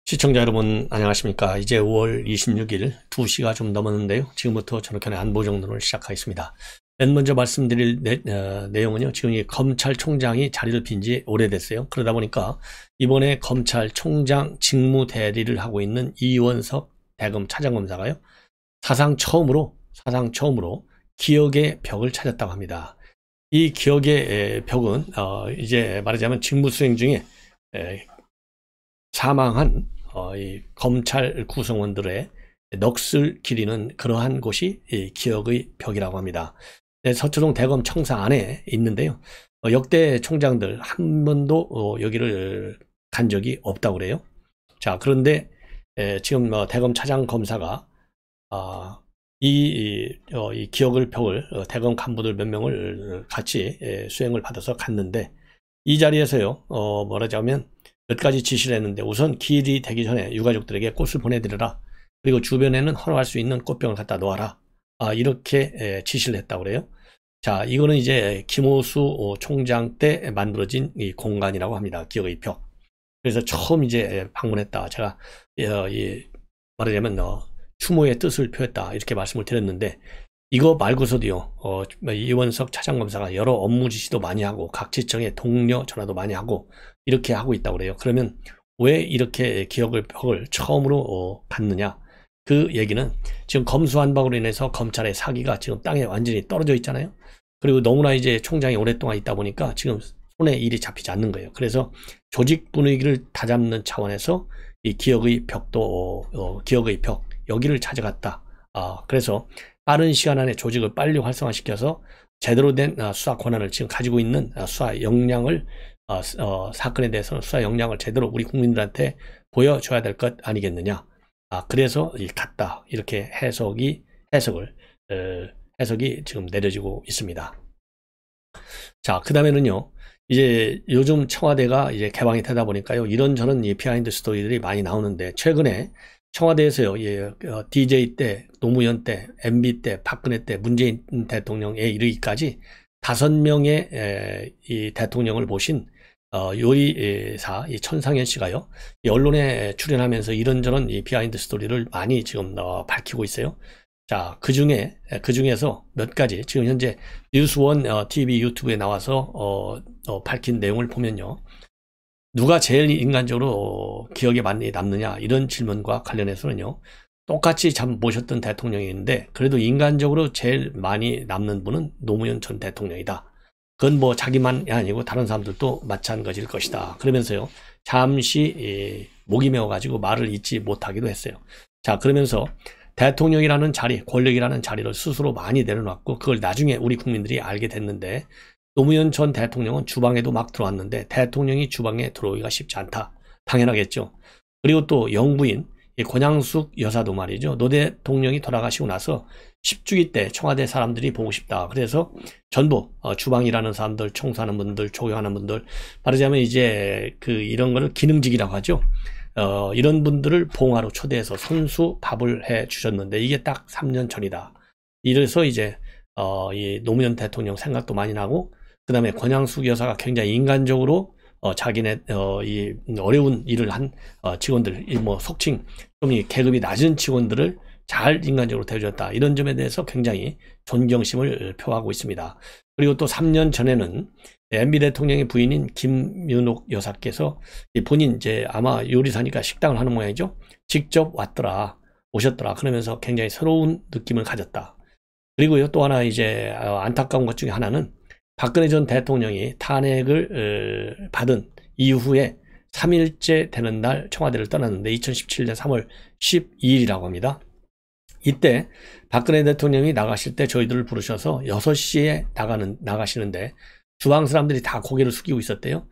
시청자 여러분 안녕하십니까. 이제 5월 26일 2시가 좀 넘었는데요. 지금부터 전학현의 안보정론을 시작하겠습니다. 맨 먼저 말씀드릴 내용은요. 지금 이 검찰총장이 자리를 빈 지 오래됐어요. 그러다 보니까 이번에 검찰총장 직무대리를 하고 있는 이원석 대검 차장검사가요. 사상 처음으로 기억의 벽을 찾았다고 합니다. 이 기억의 벽은 이제 말하자면 직무수행 중에 사망한 이 검찰 구성원들의 넋을 기리는 그러한 곳이 이 기억의 벽이라고 합니다. 서초동 대검 청사 안에 있는데요. 역대 총장들 한 번도 여기를 간 적이 없다고 그래요. 자, 그런데 지금 대검 차장 검사가 이 기억의 벽을 대검 간부들 몇 명을 같이 수행을 받아서 갔는데, 이 자리에서요 말하자면 몇 가지 지시를 했는데, 우선 기일이 되기 전에 유가족들에게 꽃을 보내드려라. 그리고 주변에는 헌화할 수 있는 꽃병을 갖다 놓아라. 이렇게 지시를 했다고 그래요. 자, 이거는 이제 김호수 총장 때 만들어진 이 공간이라고 합니다. 기억의 벽. 그래서 처음 이제 방문했다. 제가 말하자면 추모의 뜻을 표했다. 이렇게 말씀을 드렸는데, 이거 말고서도요, 이원석 차장검사가 여러 업무 지시도 많이 하고, 각 지청에 동료 전화도 많이 하고, 이렇게 하고 있다고 그래요. 그러면 왜 이렇게 기억의 벽을 처음으로 갔느냐? 그 얘기는 지금 검수완박으로 인해서 검찰의 사기가 지금 땅에 완전히 떨어져 있잖아요. 그리고 너무나 이제 총장이 오랫동안 있다 보니까 지금 손에 일이 잡히지 않는 거예요. 그래서 조직 분위기를 다잡는 차원에서 이 기억의 벽도, 기억의 벽, 여기를 찾아갔다. 그래서 빠른 시간 안에 조직을 빨리 활성화시켜서 제대로 된 수사 권한을 지금 가지고 있는 수사 역량을, 사건에 대해서는 수사 역량을 제대로 우리 국민들한테 보여줘야 될 것 아니겠느냐. 그래서 갔다. 이렇게 해석이 지금 내려지고 있습니다. 자, 그 다음에는요, 이제 요즘 청와대가 이제 개방이 되다 보니까요, 이런저런 비하인드 스토리들이 많이 나오는데, 최근에 청와대에서요, DJ 때, 노무현 때, MB 때, 박근혜 때, 문재인 대통령에 이르기까지 5명의 이 대통령을 보신 요리사 이 천상현 씨가요, 이 언론에 출연하면서 이런저런 이 비하인드 스토리를 많이 지금 밝히고 있어요. 자, 그 중에서 몇 가지 지금 현재 뉴스원 TV 유튜브에 나와서 밝힌 내용을 보면요, 누가 제일 인간적으로 기억에 많이 남느냐, 이런 질문과 관련해서는요, 똑같이 참 모셨던 대통령이 있는데, 그래도 인간적으로 제일 많이 남는 분은 노무현 전 대통령이다. 그건 뭐 자기만이 아니고 다른 사람들도 마찬가지일 것이다. 그러면서요, 잠시 목이 메어가지고 말을 잇지 못하기도 했어요. 자, 그러면서 대통령이라는 자리, 권력이라는 자리를 스스로 많이 내려놨고, 그걸 나중에 우리 국민들이 알게 됐는데, 노무현 전 대통령은 주방에도 막 들어왔는데 대통령이 주방에 들어오기가 쉽지 않다. 당연하겠죠. 그리고 또 영부인 권양숙 여사도 말이죠. 노 대통령이 돌아가시고 나서 10주기 때 청와대 사람들이 보고 싶다. 그래서 전부 주방이라는 사람들, 청소하는 분들, 조경하는 분들, 말하자면 이제 이런 거를 기능직이라고 하죠. 이런 분들을 봉화로 초대해서 선수 밥을 해 주셨는데, 이게 딱 3년 전이다. 이래서 이제 이 노무현 대통령 생각도 많이 나고, 그 다음에 권양숙 여사가 굉장히 인간적으로 자기네 이 어려운 일을 한 직원들, 뭐 속칭 좀 계급이 낮은 직원들을 잘 인간적으로 대해줬다. 이런 점에 대해서 굉장히 존경심을 표하고 있습니다. 그리고 또 3년 전에는 MB 대통령의 부인인 김윤옥 여사께서 본인 이제 아마 요리사니까 식당을 하는 모양이죠. 직접 오셨더라. 그러면서 굉장히 새로운 느낌을 가졌다. 그리고요, 또 하나 이제 안타까운 것 중에 하나는 박근혜 전 대통령이 탄핵을 받은 이후에 3일째 되는 날 청와대를 떠났는데, 2017년 3월 12일이라고 합니다. 이때 박근혜 대통령이 나가실 때 저희들을 부르셔서 6시에 나가시는데 주방 사람들이 다 고개를 숙이고 있었대요.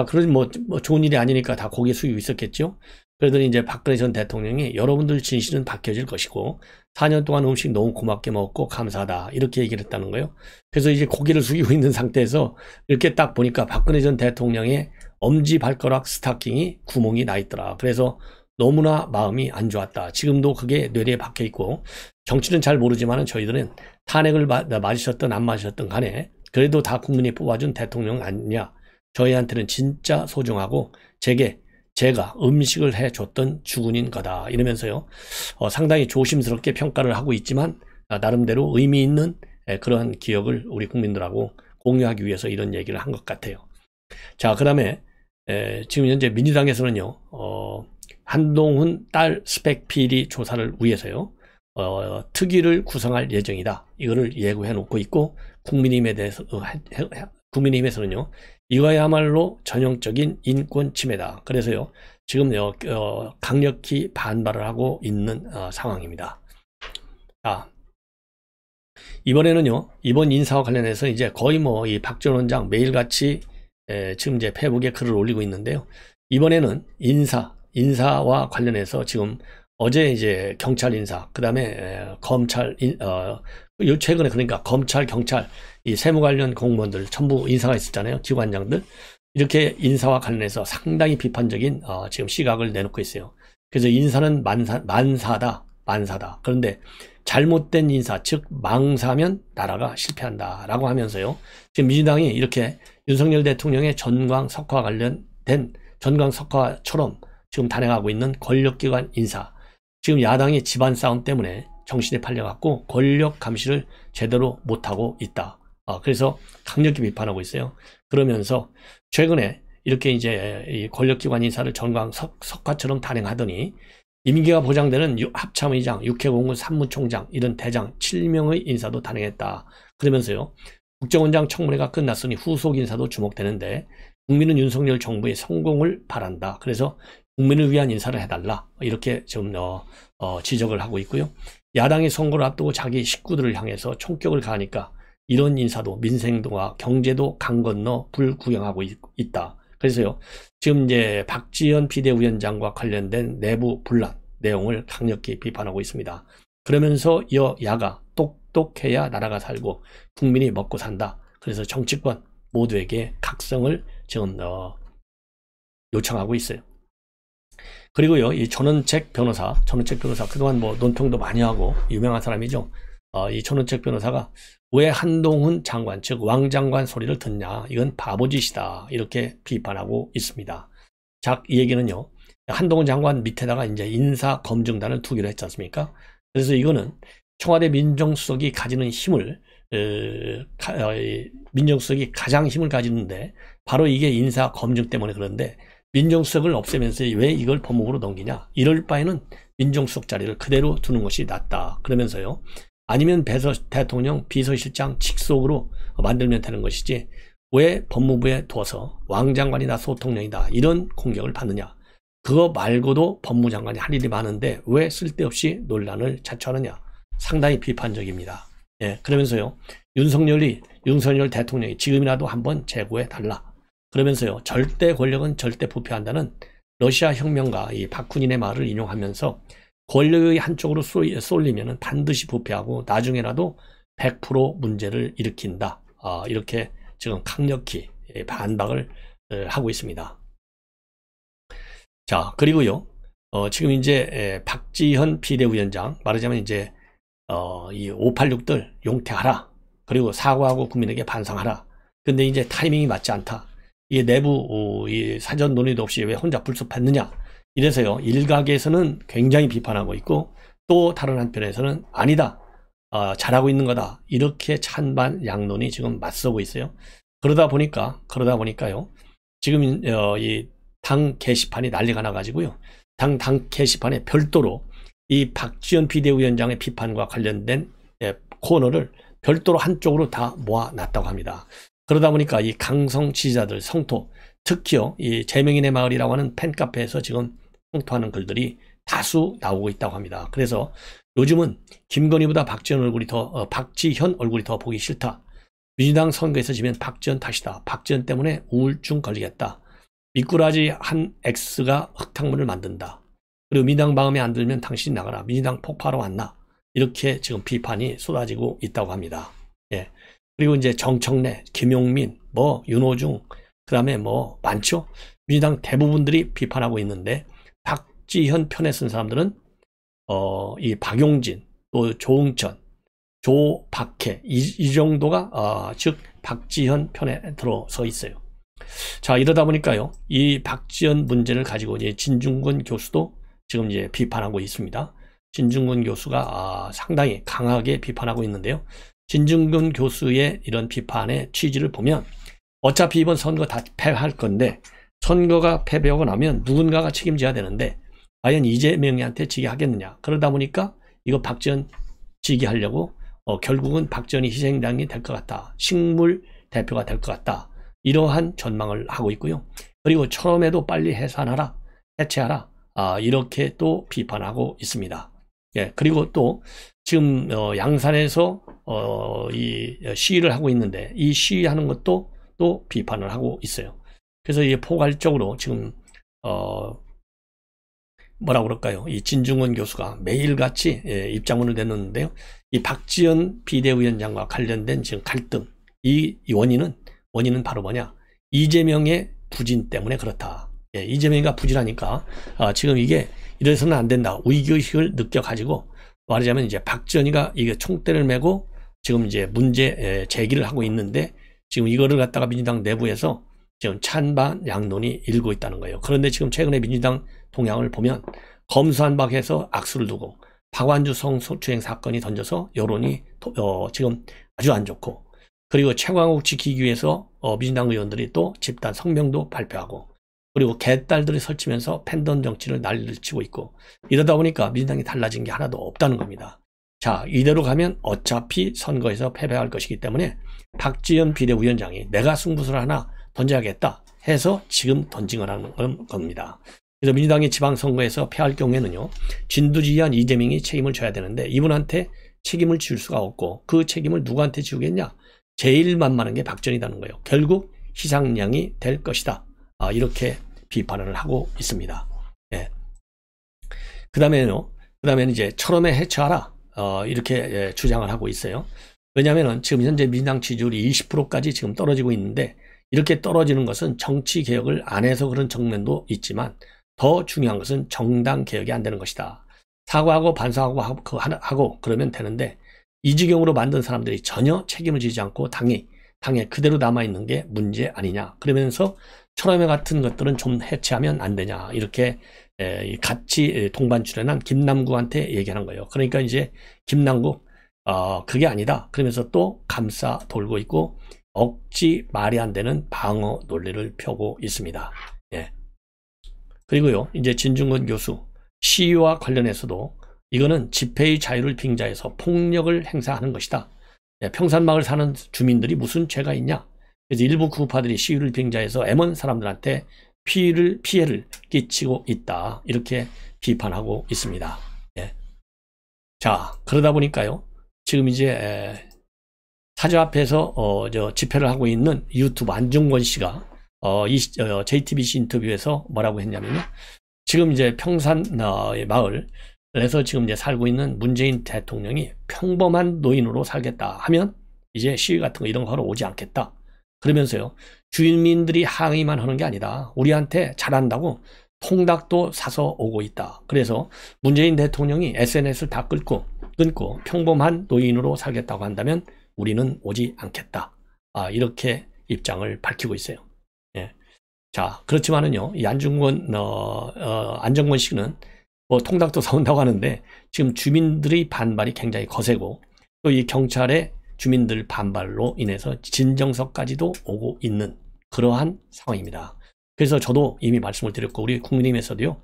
그러니 뭐 좋은 일이 아니니까 다 고개 숙이고 있었겠죠. 그러더니 이제 박근혜 전 대통령이 여러분들 진실은 밝혀질 것이고 4년 동안 음식 너무 고맙게 먹었고 감사하다, 이렇게 얘기를 했다는 거예요. 그래서 이제 고개를 숙이고 있는 상태에서 이렇게 딱 보니까 박근혜 전 대통령의 엄지발가락 스타킹이 구멍이 나 있더라. 그래서 너무나 마음이 안 좋았다. 지금도 그게 뇌리에 박혀 있고, 정치는 잘 모르지만 저희들은 탄핵을 맞으셨든 안 맞으셨든 간에 그래도 다 국민이 뽑아준 대통령 아니냐. 저희한테는 진짜 소중하고 제게 제가 음식을 해줬던 주군인 거다 이러면서요 상당히 조심스럽게 평가를 하고 있지만 나름대로 의미 있는 그러한 기억을 우리 국민들하고 공유하기 위해서 이런 얘기를 한 것 같아요. 자, 그 다음에 지금 현재 민주당에서는요 한동훈 딸 스펙 비리 조사를 위해서요 특위를 구성할 예정이다 이거를 예고해 놓고 있고, 국민의힘에서는요 이거야말로 전형적인 인권 침해다. 그래서요 지금 강력히 반발을 하고 있는 상황입니다. 자, 이번에는요 이번 인사와 관련해서 이제 거의 뭐 이 박 전 원장 매일같이 지금 이제 페이북에 글을 올리고 있는데요. 이번에는 인사와 관련해서 지금 어제 이제 경찰 인사, 그 다음에 검찰, 최근에 그러니까 검찰, 경찰, 이 세무 관련 공무원들 전부 인사가 있었잖아요. 기관장들. 이렇게 인사와 관련해서 상당히 비판적인 지금 시각을 내놓고 있어요. 그래서 인사는 만사다. 그런데 잘못된 인사, 즉 망사면 나라가 실패한다 라고 하면서요 지금 민주당이 이렇게 윤석열 대통령의 전광석화 관련된 전광석화처럼 지금 단행하고 있는 권력기관 인사, 지금 야당이 집안 싸움 때문에 정신이 팔려갖고 권력 감시를 제대로 못하고 있다. 그래서 강력히 비판하고 있어요. 그러면서 최근에 이렇게 이제 이 권력기관 인사를 전광석화처럼 단행하더니 임기가 보장되는 합참의장, 육해공군 산무총장 이런 대장 7명의 인사도 단행했다. 그러면서요 국정원장 청문회가 끝났으니 후속 인사도 주목되는데 국민은 윤석열 정부의 성공을 바란다. 그래서 국민을 위한 인사를 해달라 이렇게 좀 지적을 하고 있고요. 야당이 선거를 앞두고 자기 식구들을 향해서 총격을 가하니까 이런 인사도 민생도와 경제도 강 건너 불구경하고 있다. 그래서요 지금 이제 박지원 비대위원장과 관련된 내부 분란 내용을 강력히 비판하고 있습니다. 그러면서 여야가 똑똑해야 나라가 살고 국민이 먹고 산다. 그래서 정치권 모두에게 각성을 지금 요청하고 있어요. 그리고요 이 전원책 변호사 그동안 뭐 논평도 많이 하고 유명한 사람이죠. 이 전원책 변호사가 왜 한동훈 장관, 즉 왕장관 소리를 듣냐, 이건 바보짓이다 이렇게 비판하고 있습니다. 자, 이 얘기는요 한동훈 장관 밑에다가 이제 인사검증단을 두기로 했지 않습니까? 그래서 이거는 청와대 민정수석이 가지는 힘을 민정수석이 가장 힘을 가지는데 바로 이게 인사검증 때문에 그런데 민정수석을 없애면서 왜 이걸 법무부로 넘기냐, 이럴 바에는 민정수석 자리를 그대로 두는 것이 낫다 그러면서요 아니면 대통령 비서실장 직속으로 만들면 되는 것이지 왜 법무부에 둬서 왕장관이다 소통령이다 이런 공격을 받느냐, 그거 말고도 법무장관이 할 일이 많은데 왜 쓸데없이 논란을 자초하느냐, 상당히 비판적입니다. 예, 그러면서요 윤석열 대통령이 지금이라도 한번 재고해 달라 그러면서요 절대 권력은 절대 부패한다는 러시아 혁명가 이 바쿠닌의 말을 인용하면서 권력의 한쪽으로 쏠리면 반드시 부패하고 나중에라도 100% 문제를 일으킨다. 이렇게 지금 강력히 반박을 하고 있습니다. 자, 그리고요 지금 이제 박지현 비대위원장, 말하자면 이제 이 586들 용퇴하라, 그리고 사과하고 국민에게 반성하라. 근데 이제 타이밍이 맞지 않다. 이 내부 이 사전 논의도 없이 왜 혼자 불쑥했느냐, 이래서요 일각에서는 굉장히 비판하고 있고 또 다른 한편에서는 아니다, 잘하고 있는 거다, 이렇게 찬반 양론이 지금 맞서고 있어요. 그러다 보니까요 지금 이 당 게시판이 난리가 나가지고요 당 게시판에 별도로 이 박지원 비대위원장의 비판과 관련된 코너를 별도로 한쪽으로 다 모아놨다고 합니다. 그러다 보니까 이 강성 지지자들 성토, 특히요 이 제명인의 마을이라고 하는 팬카페에서 지금 성토하는 글들이 다수 나오고 있다고 합니다. 그래서 요즘은 김건희보다 박지현 얼굴이 더 보기 싫다. 민주당 선거에서 지면 박지원 탓이다. 박지원 때문에 우울증 걸리겠다. 미꾸라지 한 X가 흙탕물을 만든다. 그리고 민주당 마음에 안 들면 당신이 나가라. 민주당 폭파로 왔나. 이렇게 지금 비판이 쏟아지고 있다고 합니다. 예. 그리고 이제 정청래, 김용민, 윤호중, 그 다음에 많죠. 민주당 대부분들이 비판하고 있는데 박지현 편에 쓴 사람들은 이 박용진, 또 조응천, 조박해 이 정도가 즉 박지현 편에 들어서 있어요. 자, 이러다 보니까요, 이 박지원 문제를 가지고 이제 진중권 교수도 지금 이제 비판하고 있습니다. 진중권 교수가 상당히 강하게 비판하고 있는데요. 진중권 교수의 이런 비판의 취지를 보면 어차피 이번 선거 다 패할 건데 선거가 패배하고 나면 누군가가 책임져야 되는데 과연 이재명이한테 지게 하겠느냐. 그러다 보니까 이거 박지원 지게 하려고 결국은 박지원이 희생당이 될 것 같다. 식물 대표가 될 것 같다. 이러한 전망을 하고 있고요. 그리고 처음에도 빨리 해산하라, 해체하라, 이렇게 또 비판하고 있습니다. 예, 그리고 또 지금 양산에서 이 시위를 하고 있는데 이 시위하는 것도 또 비판을 하고 있어요. 그래서 이게 포괄적으로 지금 뭐라 그럴까요? 이 진중권 교수가 매일같이 입장문을 내놓는데요. 이 박지원 비대위원장과 관련된 지금 갈등, 이 원인은 바로 뭐냐? 이재명의 부진 때문에 그렇다. 예, 이재명이가 부진하니까 지금 이게 이래서는 안 된다. 위기의식을 느껴가지고 말하자면 이제 박지원이가 이게 총대를 메고 지금 이제 문제 제기를 하고 있는데 지금 이거를 갖다가 민주당 내부에서 지금 찬반 양론이 일고 있다는 거예요. 그런데 지금 최근에 민주당 동향을 보면 검수한박해서 악수를 두고 박완주 성추행 사건이 던져서 여론이 지금 아주 안 좋고, 그리고 최광욱 지키기 위해서 민주당 의원들이 또 집단 성명도 발표하고, 그리고 개딸들이 설치면서 팬덤 정치를 난리를 치고 있고, 이러다 보니까 민주당이 달라진 게 하나도 없다는 겁니다. 자, 이대로 가면 어차피 선거에서 패배할 것이기 때문에 박지원 비대위원장이 내가 승부수를 하나 던져야겠다 해서 지금 던징을 하는 겁니다. 그래서 민주당이 지방선거에서 패할 경우에는요, 진두지휘한 이재명이 책임을 져야 되는데 이분한테 책임을 지울 수가 없고, 그 책임을 누구한테 지우겠냐? 제일 만만한 게 박지원이라는 거예요. 결국 희생양이 될 것이다. 이렇게 비판을 하고 있습니다. 예. 그 다음에는 이제 철험에 해체하라. 이렇게 주장을 하고 있어요. 왜냐하면 지금 현재 민주당 지지율이 20%까지 지금 떨어지고 있는데, 이렇게 떨어지는 것은 정치 개혁을 안 해서 그런 측면도 있지만 더 중요한 것은 정당 개혁이 안 되는 것이다. 사과하고 반성하고 그러면 되는데 이 지경으로 만든 사람들이 전혀 책임을 지지 않고 당에 그대로 남아있는 게 문제 아니냐. 그러면서 철험회 같은 것들은 좀 해체하면 안 되냐. 이렇게 같이 동반 출연한 김남국한테 얘기하는 거예요. 그러니까 이제 김남국 그게 아니다. 그러면서 또 감싸 돌고 있고 억지 말이 안 되는 방어 논리를 펴고 있습니다. 예. 그리고요, 이제 진중권 교수 시위와 관련해서도 이거는 집회의 자유를 빙자해서 폭력을 행사하는 것이다. 예, 평산마을 사는 주민들이 무슨 죄가 있냐? 그래서 일부 구파들이 시위를 빙자해서 M1 사람들한테 피해를 끼치고 있다. 이렇게 비판하고 있습니다. 예. 자, 그러다 보니까요, 지금 이제 사저 앞에서 집회를 하고 있는 유튜브 안중권 씨가 JTBC 인터뷰에서 뭐라고 했냐면요, 지금 이제 평산 마을에서 지금 이제 살고 있는 문재인 대통령이 평범한 노인으로 살겠다 하면 이제 시위 같은 거 이런 거 하러 오지 않겠다. 그러면서요, 주민들이 항의만 하는 게 아니다. 우리한테 잘한다고 통닭도 사서 오고 있다. 그래서 문재인 대통령이 SNS를 다 끊고 평범한 노인으로 살겠다고 한다면 우리는 오지 않겠다. 이렇게 입장을 밝히고 있어요. 예. 자, 그렇지만은요, 이 안중권 씨는 뭐 통닭도 사온다고 하는데 지금 주민들의 반발이 굉장히 거세고, 또 이 경찰의 주민들 반발로 인해서 진정서까지도 오고 있는 그러한 상황입니다. 그래서 저도 이미 말씀을 드렸고, 우리 국민의힘에서도요,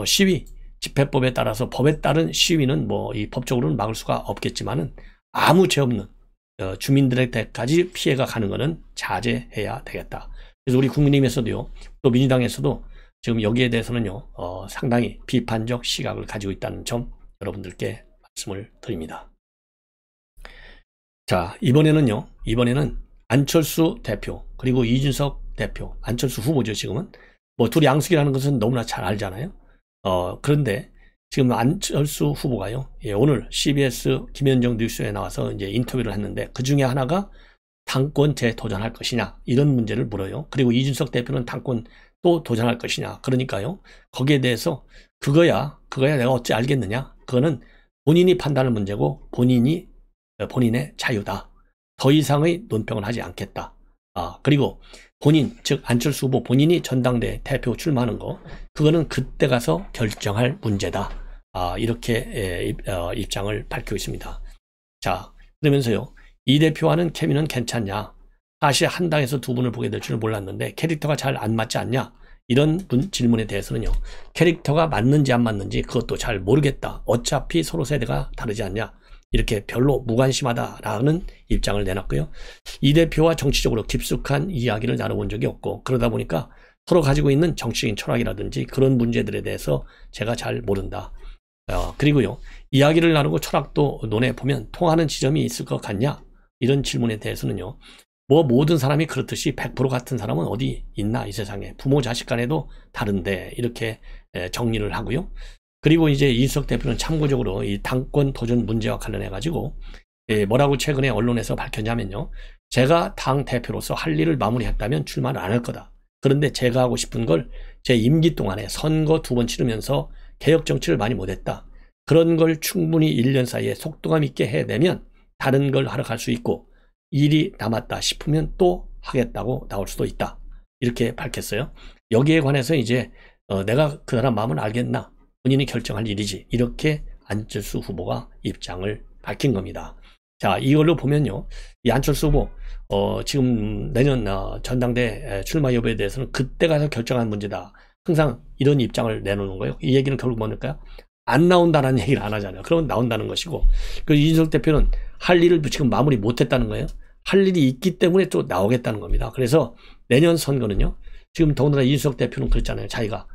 시위, 집회법에 따라서 법에 따른 시위는 뭐 이 법적으로는 막을 수가 없겠지만은 아무 죄 없는 주민들에게까지 피해가 가는 것은 자제해야 되겠다. 그래서 우리 국민의힘에서도요, 또 민주당에서도 지금 여기에 대해서는요, 상당히 비판적 시각을 가지고 있다는 점 여러분들께 말씀을 드립니다. 자, 이번에는 안철수 대표, 그리고 이준석 대표, 안철수 후보죠, 지금은. 뭐 둘이 양수기라는 것은 너무나 잘 알잖아요. 그런데 지금 안철수 후보가요, 오늘 CBS 김현정 뉴스에 나와서 이제 인터뷰를 했는데, 그 중에 하나가 당권 재도전할 것이냐, 이런 문제를 물어요. 그리고 이준석 대표는 당권 또 도전할 것이냐. 그러니까요, 거기에 대해서 그거야 내가 어찌 알겠느냐. 그거는 본인이 판단할 문제고 본인의 자유다. 더 이상의 논평을 하지 않겠다. 그리고 본인, 즉 안철수 후보 본인이 전당대 대표 출마하는 거, 그거는 그때 가서 결정할 문제다. 이렇게 입장을 밝히고 있습니다. 자, 그러면서요, 이 대표와는 케미는 괜찮냐? 사실 한 당에서 두 분을 보게 될 줄은 몰랐는데 캐릭터가 잘 안 맞지 않냐? 이런 질문에 대해서는요, 캐릭터가 맞는지 안 맞는지 그것도 잘 모르겠다. 어차피 서로 세대가 다르지 않냐? 이렇게 별로 무관심하다라는 입장을 내놨고요. 이 대표와 정치적으로 깊숙한 이야기를 나눠본 적이 없고, 그러다 보니까 서로 가지고 있는 정치적인 철학이라든지 그런 문제들에 대해서 제가 잘 모른다. 그리고요, 이야기를 나누고 철학도 논해보면 통하는 지점이 있을 것 같냐? 이런 질문에 대해서는요, 뭐 모든 사람이 그렇듯이 100% 같은 사람은 어디 있나 이 세상에. 부모 자식 간에도 다른데, 이렇게 정리를 하고요. 그리고 이제 이준석 대표는 참고적으로 이 당권 도전 문제와 관련해 가지고 뭐라고 최근에 언론에서 밝혔냐면요, 제가 당 대표로서 할 일을 마무리했다면 출마를 안 할 거다. 그런데 제가 하고 싶은 걸 제 임기 동안에 선거 2번 치르면서 개혁 정치를 많이 못했다. 그런 걸 충분히 1년 사이에 속도감 있게 해내면 다른 걸 하러 갈 수 있고, 일이 남았다 싶으면 또 하겠다고 나올 수도 있다. 이렇게 밝혔어요. 여기에 관해서 이제 내가 그 사람 마음을 알겠나? 본인이 결정할 일이지. 이렇게 안철수 후보가 입장을 밝힌 겁니다. 자, 이걸로 보면요, 이 안철수 후보 지금 내년 전당대 출마 여부에 대해서는 그때 가서 결정한 문제다. 항상 이런 입장을 내놓는 거예요. 이 얘기는 결국 뭡니까? 안 나온다는 얘기를 안 하잖아요. 그러면 나온다는 것이고, 그 이준석 대표는 할 일을 지금 마무리 못했다는 거예요. 할 일이 있기 때문에 또 나오겠다는 겁니다. 그래서 내년 선거는요, 지금 더군다나 이준석 대표는 그랬잖아요. 자기가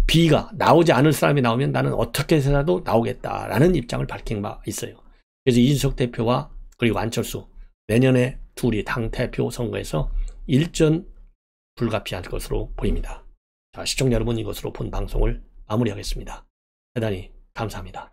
B가 나오지 않을 사람이 나오면 나는 어떻게 해서라도 나오겠다라는 입장을 밝힌 바 있어요. 그래서 이준석 대표와 그리고 안철수, 내년에 둘이 당 대표 선거에서 일전 불가피할 것으로 보입니다. 자, 시청자 여러분, 이것으로 본 방송을 마무리하겠습니다. 대단히 감사합니다.